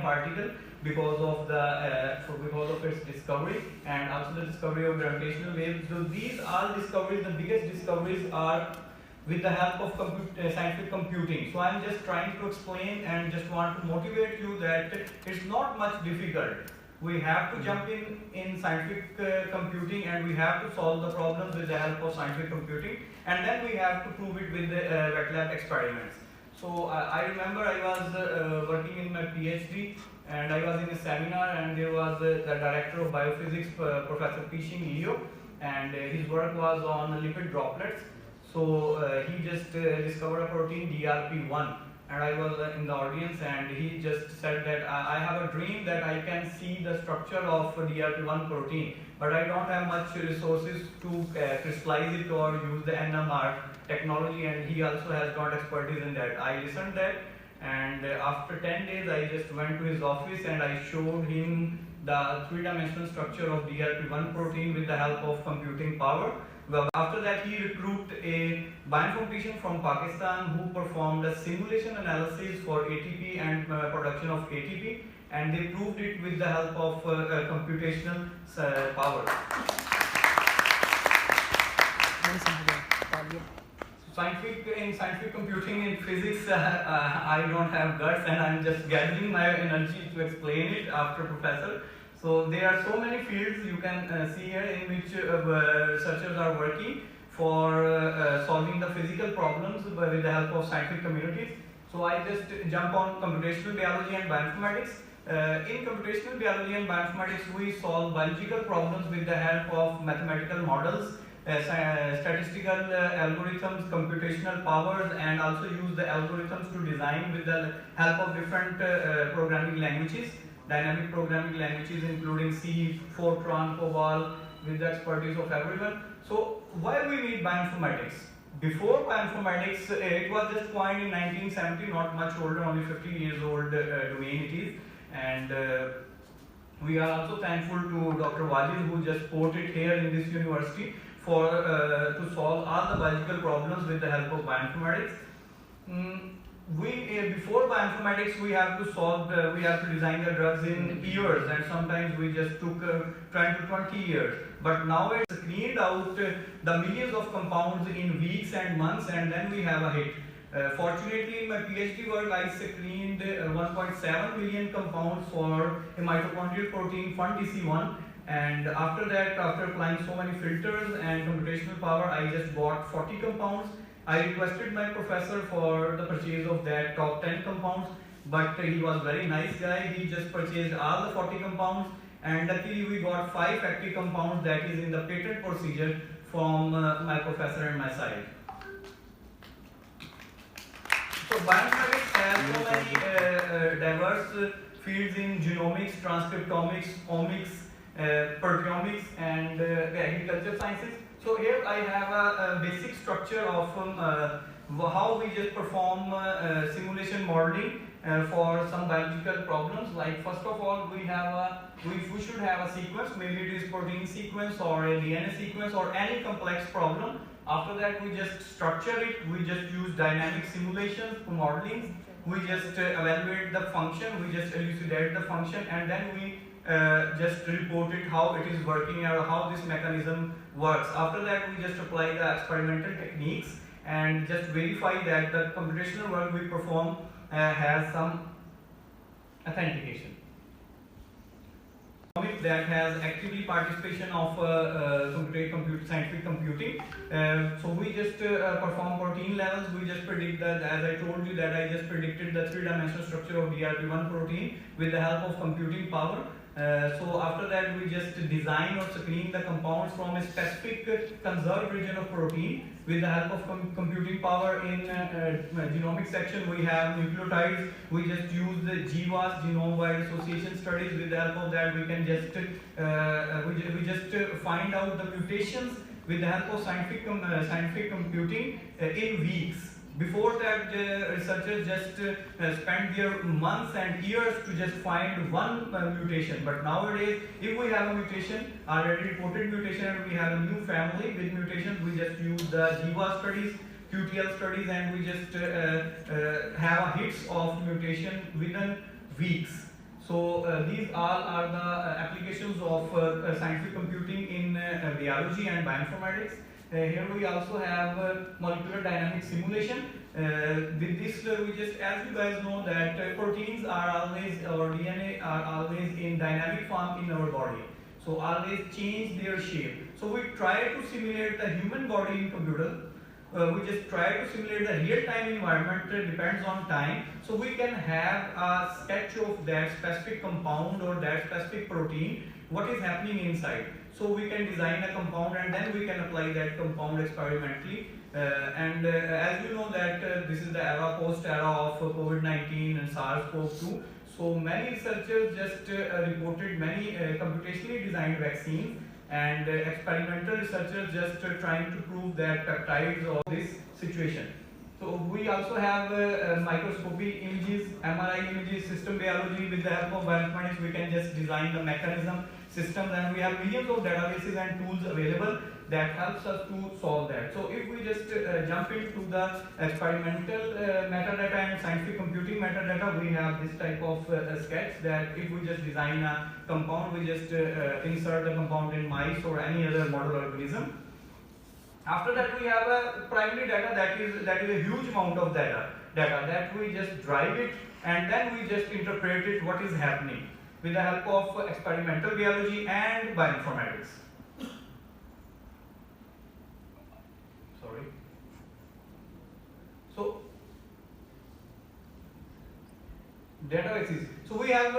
particle because of its discovery, and also the discovery of gravitational waves. So these all discoveries, the biggest discoveries, are with the help of scientific computing. So I'm just trying to explain and just want to motivate you that it's not much difficult. We have to jump in scientific computing, and we have to solve the problems with the help of scientific computing, and then we have to prove it with the wet lab experiments. So I remember I was working in my PhD, and I was in a seminar, and there was the director of biophysics, Professor Pishing Leo, and his work was on lipid droplets. So he just discovered a protein DRP1, and I was in the audience, and he just said that I have a dream that I can see the structure of DRP1 protein, but I don't have much resources to crystallize it or use the NMR technology, and he also has got expertise in that. I listened that, and after 10 days I just went to his office and I showed him the three-dimensional structure of DRP1 protein with the help of computing power. Well, after that, he recruited a bioinformatician from Pakistan who performed a simulation analysis for ATP and production of ATP, and they proved it with the help of computational power. In scientific computing, in physics, I don't have guts, and I'm just gathering my energy to explain it after Professor. So there are so many fields you can see here in which researchers are working for solving the physical problems with the help of scientific communities. So I just jump on computational biology and bioinformatics. In computational biology and bioinformatics, we solve biological problems with the help of mathematical models, statistical algorithms, computational powers, and also use the algorithms to design with the help of different programming languages. Dynamic programming languages including C, Fortran, COBOL, with the expertise of everyone. So why we need bioinformatics? Before bioinformatics, it was just coined in 1970, not much older, only 50 years old domain it is. And we are also thankful to Dr. Wajid, who just ported here in this university for to solve all the biological problems with the help of bioinformatics. Before bioinformatics, we have to design the drugs in years, and sometimes we just took 10 to 20 years. But now it's screened out the millions of compounds in weeks and months, and then we have a hit. Fortunately, in my PhD work, I screened 1.7 million compounds for a mitochondrial protein FUN-DC1, and after that, after applying so many filters and computational power, I just bought 40 compounds. I requested my professor for the purchase of that top 10 compounds, but he was very nice guy. He just purchased all the 40 compounds, and luckily we got 5 active compounds that is in the patent procedure from my professor and my side. So bioinformatics has so many diverse fields in genomics, transcriptomics, omics, proteomics, and the agriculture sciences. So here I have a basic structure of how we just perform simulation modeling for some biological problems. Like first of all, we should have a sequence. Maybe it is protein sequence or a DNA sequence or any complex problem. After that, we just structure it. We just use dynamic simulations for modeling. We just evaluate the function. We just elucidate the function, and then we just report it how it is working or how this mechanism works. After that, we just apply the experimental techniques and just verify that the computational work we perform has some authentication. That has actively participation of scientific computing. So we just perform protein levels. We just predict that, as I told you, that I just predicted the three-dimensional structure of DRP1 protein with the help of computing power. So after that, we just design or screen the compounds from a specific conserved region of protein with the help of computing power. In genomic section, we have nucleotides. We just use the GWAS, genome-wide association studies. With the help of that, we can just find out the mutations with the help of scientific computing in weeks. Before that, researchers just spent their months and years to just find one mutation. But nowadays, if we have a mutation, already reported mutation, and we have a new family with mutations, we just use the GWAS studies, QTL studies, and we just have hits of mutation within weeks. So these all are the applications of scientific computing in biology and bioinformatics. Here we also have molecular dynamic simulation. With this, we just, as you guys know, that proteins are always, or DNA are always in dynamic form in our body. So always change their shape. So we try to simulate the human body in computer. We just try to simulate the real-time environment, depends on time. So we can have a sketch of that specific compound or that specific protein, what is happening inside. So we can design a compound and then we can apply that compound experimentally. As you know that this is the era, post-era of COVID-19 and SARS-CoV-2. So many researchers just reported many computationally designed vaccines, and experimental researchers just trying to prove that peptides of this situation. So we also have microscopy images, MRI images, system biology. With the help of bioinformatics, we can just design the mechanism, systems, and we have millions of databases and tools available that helps us to solve that. So if we just jump into the experimental metadata and scientific computing metadata, we have this type of sketch that if we just design a compound, we just insert the compound in mice or any other model organism. After that, we have a primary data that is a huge amount of data that we just drive it and then we just interpret it what is happening with the help of experimental biology and bioinformatics. So databases. So we have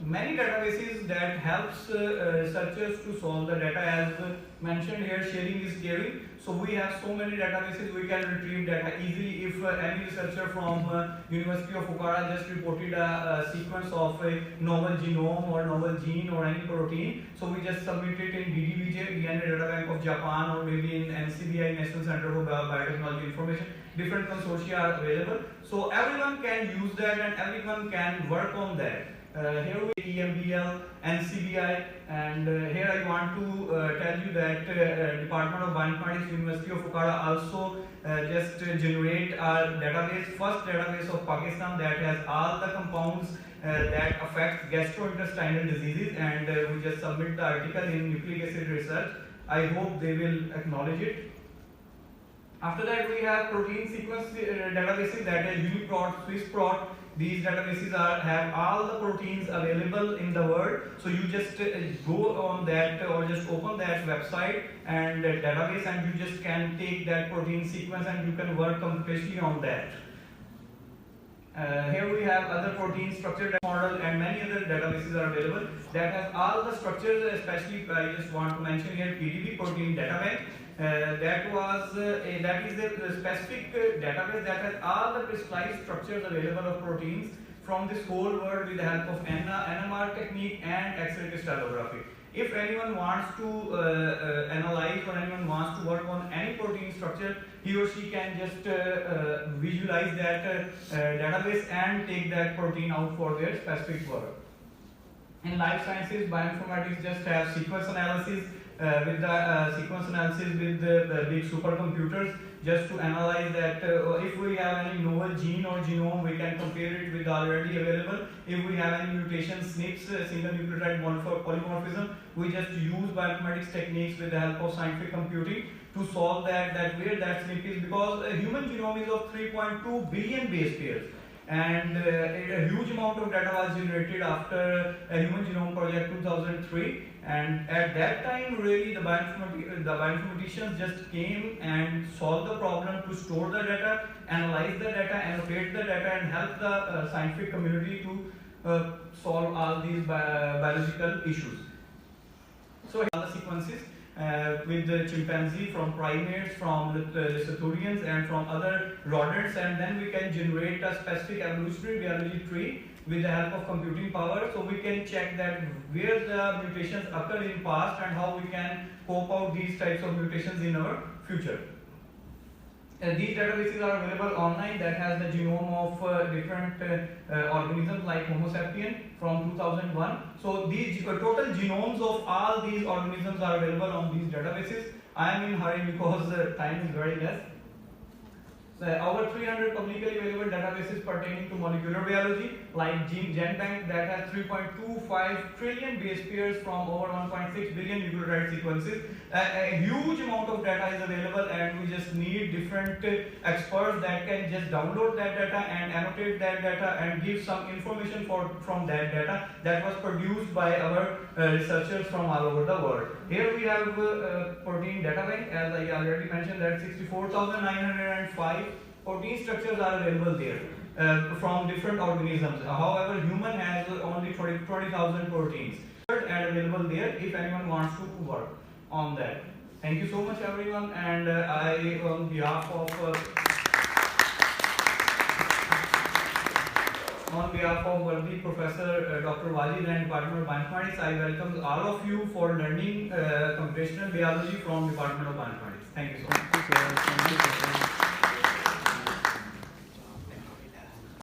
many databases that helps researchers to solve the data. As mentioned here, sharing is caring. So we have so many databases, we can retrieve data easily. If any researcher from University of Okara just reported a sequence of a novel genome or novel gene or any protein, so we just submit it in DDBJ, DNA Data Bank of Japan, or maybe in NCBI, National Center for Biotechnology Information. Different consortia are available. So everyone can use that and everyone can work on that. Here we EMBL, NCBI, and here I want to tell you that Department of Bioinformatics, University of Okara also just generate a database, first database of Pakistan that has all the compounds that affect gastrointestinal diseases, and we just submit the article in Nucleic Acid Research. I hope they will acknowledge it. After that, we have protein sequence databases, that is UniProt, SwissProt. These databases have all the proteins available in the world. So you just go on that or just open that website and database, and you just can take that protein sequence and you can work completely on that. Here we have other protein structure model and many other databases are available that have all the structures. Especially I just want to mention here PDB, Protein Data Bank. That is a specific database that has all the precise structures available of proteins from this whole world with the help of NMR technique and X-ray crystallography. If anyone wants to analyze or anyone wants to work on any protein structure, he or she can just visualize that database and take that protein out for their specific work. In life sciences, bioinformatics just have sequence analysis. With the sequence analysis with the big supercomputers, just to analyze that if we have any novel gene or genome, we can compare it with already available. If we have any mutations, SNPs, single nucleotide polymorphism, we just use bioinformatics techniques with the help of scientific computing to solve that where that SNP is, because a human genome is of 3.2 billion base pairs. And a huge amount of data was generated after a Human Genome Project 2003, and at that time really the bioinformaticians just came and solved the problem to store the data, analyze the data, annotate the data, and help the scientific community to solve all these biological issues. So all the sequences with the chimpanzee, from primates, from the Liceturians, and from other rodents, and then we can generate a specific evolutionary biology tree with the help of computing power. So we can check that where the mutations occur in past and how we can cope out these types of mutations in our future. These databases are available online that has the genome of different organisms like Homo sapien from 2001. So these total genomes of all these organisms are available on these databases. I am in hurry because time is very less. over 300 publicly available databases pertaining to molecular biology, like GenBank, that has 3.25 trillion base pairs from over 1.6 billion nucleotide sequences. A huge amount of data is available, and we just need different experts that can just download that data and annotate that data and give some information from that data that was produced by our researchers from all over the world. Here we have protein data bank, as I already mentioned, that 64,905 protein structures are available there from different organisms. However, human has only 20,000 proteins and available there if anyone wants to work on that. Thank you so much, everyone, and I, on behalf of Worthy Professor Dr. Wajid and Department of Bioinformatics, I welcome all of you for learning computational biology from Department of Bioinformatics. Thank you so much.